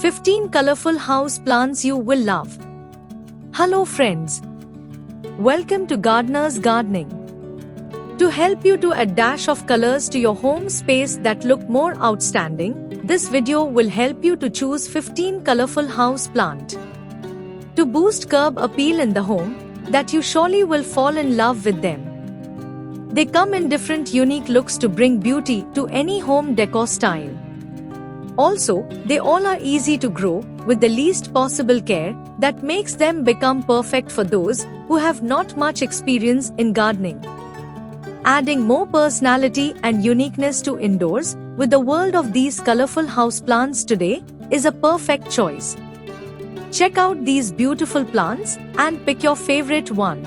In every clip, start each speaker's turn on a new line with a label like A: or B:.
A: 15 colorful house plants you will love. Hello friends. Welcome to Gardener's Gardening. To help you to add dash of colors to your home space that look more outstanding, this video will help you to choose 15 colorful house plant. To boost curb appeal in the home, that you surely will fall in love with them. They come in different unique looks to bring beauty to any home decor style. Also, they all are easy to grow with the least possible care that makes them become perfect for those who have not much experience in gardening. Adding more personality and uniqueness to indoors with the world of these colorful houseplants today is a perfect choice. Check out these beautiful plants and pick your favorite one.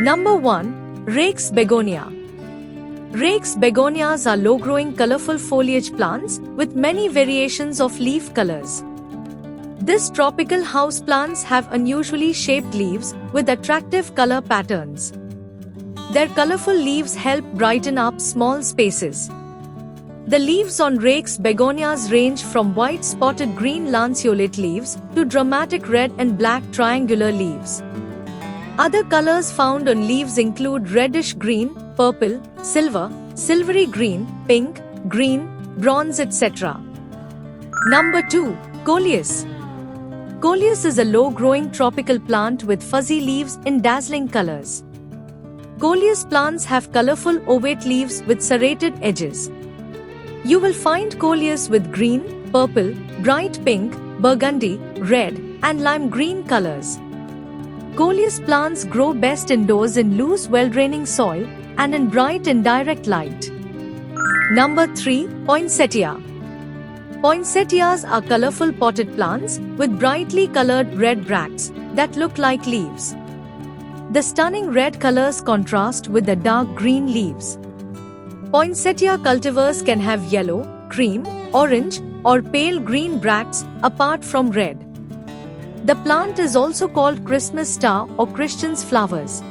A: Number 1. Rake's Begonia. Rake's begonias are low-growing colorful foliage plants with many variations of leaf colors. These tropical houseplants have unusually shaped leaves with attractive color patterns. Their colorful leaves help brighten up small spaces. The leaves on Rake's begonias range from white spotted green lanceolate leaves to dramatic red and black triangular leaves. Other colors found on leaves include reddish green, purple, silver, silvery green, pink, green, bronze, etc. Number 2. Coleus. Coleus is a low-growing tropical plant with fuzzy leaves in dazzling colors. Coleus plants have colorful ovate leaves with serrated edges. You will find Coleus with green, purple, bright pink, burgundy, red, and lime green colors. Coleus plants grow best indoors in loose, well-draining soil and in bright and direct light. Number 3. Poinsettia. Poinsettias are colorful potted plants with brightly colored red bracts that look like leaves. The stunning red colors contrast with the dark green leaves. Poinsettia cultivars can have yellow, cream, orange, or pale green bracts apart from red. The plant is also called Christmas star or Christian's flowers.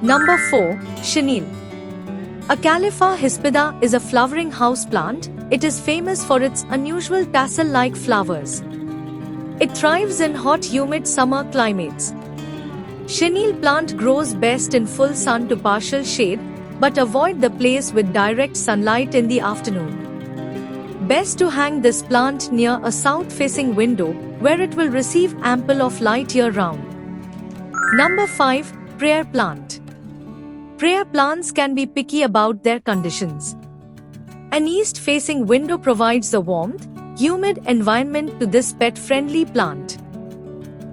A: Number 4. Chenille. Acalypha hispida is a flowering house plant. It is famous for its unusual tassel-like flowers. It thrives in hot, humid summer climates. Chenille plant grows best in full sun to partial shade, but avoid the place with direct sunlight in the afternoon. Best to hang this plant near a south-facing window where it will receive ample of light year-round. Number 5. Prayer plant. Prayer plants can be picky about their conditions. An east-facing window provides a warmth, humid environment to this pet-friendly plant.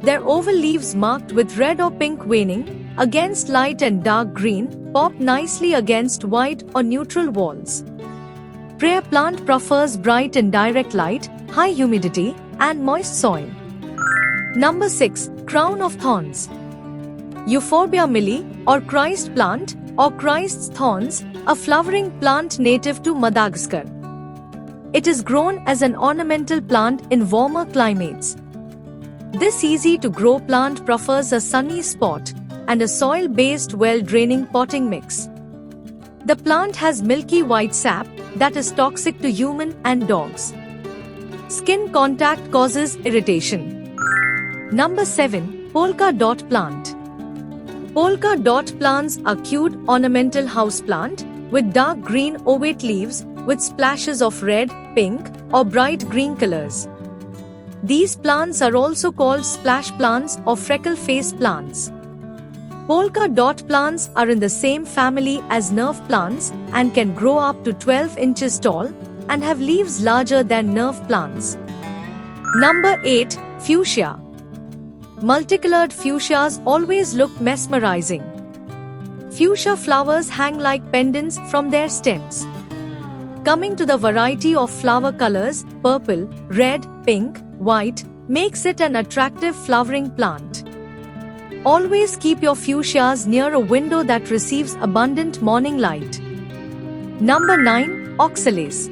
A: Their oval leaves marked with red or pink veining against light and dark green pop nicely against white or neutral walls. Prayer plant prefers bright and direct light, high humidity, and moist soil. Number 6. Crown of Thorns. Euphorbia milli, or Christ plant, or Christ's thorns, a flowering plant native to Madagascar. It is grown as an ornamental plant in warmer climates. This easy-to-grow plant prefers a sunny spot and a soil-based well-draining potting mix. The plant has milky white sap that is toxic to human and dogs. Skin contact causes irritation. Number 7. Polka dot plant. Polka dot plants are cute ornamental houseplant with dark green ovate leaves with splashes of red, pink, or bright green colors. These plants are also called splash plants or freckle face plants. Polka dot plants are in the same family as nerve plants and can grow up to 12 inches tall and have leaves larger than nerve plants. Number 8. Fuchsia. Multicolored fuchsias always look mesmerizing. Fuchsia flowers hang like pendants from their stems. Coming to the variety of flower colors, purple, red, pink, white, makes it an attractive flowering plant. Always keep your fuchsias near a window that receives abundant morning light. Number 9. Oxalis.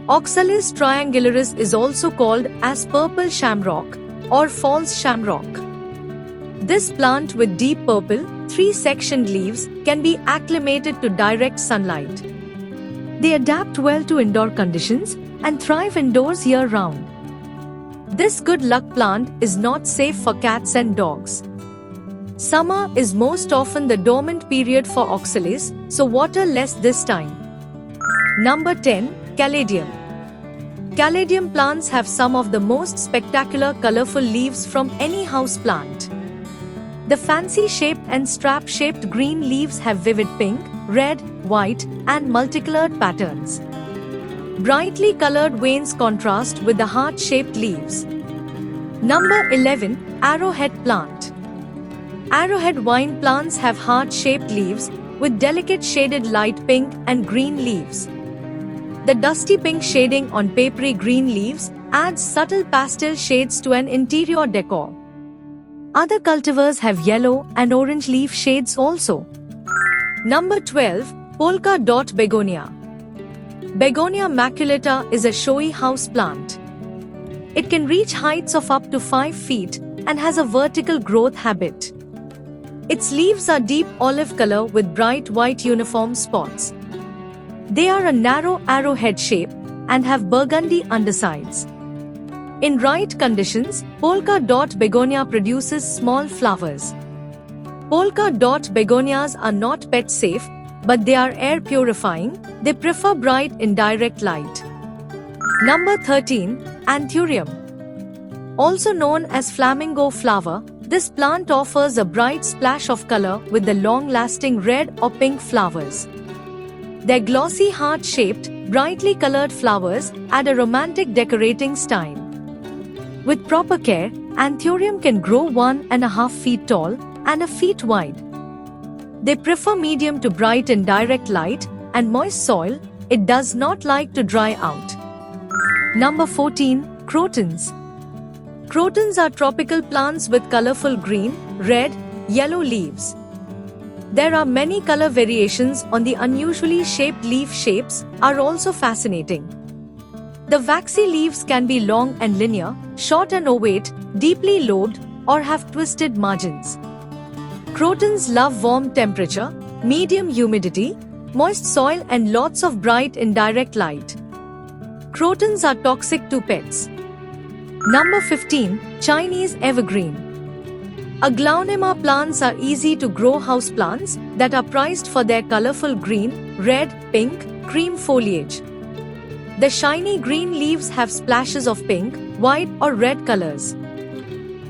A: Oxalis triangularis is also called as purple shamrock or false shamrock. This plant with deep purple, 3-sectioned leaves can be acclimated to direct sunlight. They adapt well to indoor conditions and thrive indoors year-round. This good luck plant is not safe for cats and dogs. Summer is most often the dormant period for oxalis, so water less this time. Number 10. Caladium. Caladium plants have some of the most spectacular colorful leaves from any house plant. The fancy shaped and strap-shaped green leaves have vivid pink, red, white, and multicolored patterns. Brightly colored veins contrast with the heart-shaped leaves. Number 11. Arrowhead plant. Arrowhead vine plants have heart-shaped leaves with delicate shaded light pink and green leaves. The dusty pink shading on papery green leaves adds subtle pastel shades to an interior decor. Other cultivars have yellow and orange leaf shades also. Number 12. Polka dot begonia. Begonia maculata is a showy house plant. It can reach heights of up to 5 feet and has a vertical growth habit. Its leaves are deep olive color with bright white uniform spots. They are a narrow arrowhead shape and have burgundy undersides. In right conditions, polka dot begonia produces small flowers. Polka dot begonias are not pet safe, but they are air purifying. They prefer bright indirect light. Number 13. Anthurium. Also known as flamingo flower, this plant offers a bright splash of color with the long-lasting red or pink flowers. Their glossy heart-shaped, brightly colored flowers add a romantic decorating style. With proper care, Anthurium can grow 1.5 feet tall and a feet wide. They prefer medium to bright and direct light and moist soil. It does not like to dry out. Number 14. Crotons. Crotons are tropical plants with colorful green, red, yellow leaves. There are many color variations on the unusually shaped leaf shapes are also fascinating. The waxy leaves can be long and linear, short and ovate, deeply lobed, or have twisted margins. Crotons love warm temperature, medium humidity, moist soil and lots of bright indirect light. Crotons are toxic to pets. Number 15. Chinese evergreen. Aglaonema plants are easy to grow house plants that are prized for their colorful green, red, pink, cream foliage. The shiny green leaves have splashes of pink, white or red colors.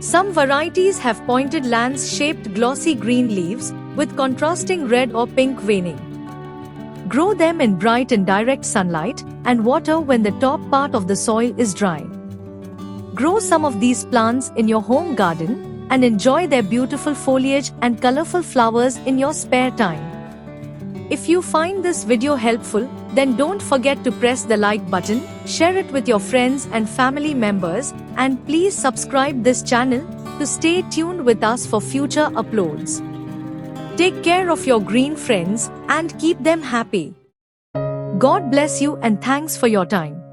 A: Some varieties have pointed lance-shaped glossy green leaves with contrasting red or pink veining. Grow them in bright and direct sunlight and water when the top part of the soil is dry. Grow some of these plants in your home garden and enjoy their beautiful foliage and colorful flowers in your spare time. If you find this video helpful, then don't forget to press the like button, share it with your friends and family members, and please subscribe this channel to stay tuned with us for future uploads. Take care of your green friends and keep them happy. God bless you and thanks for your time.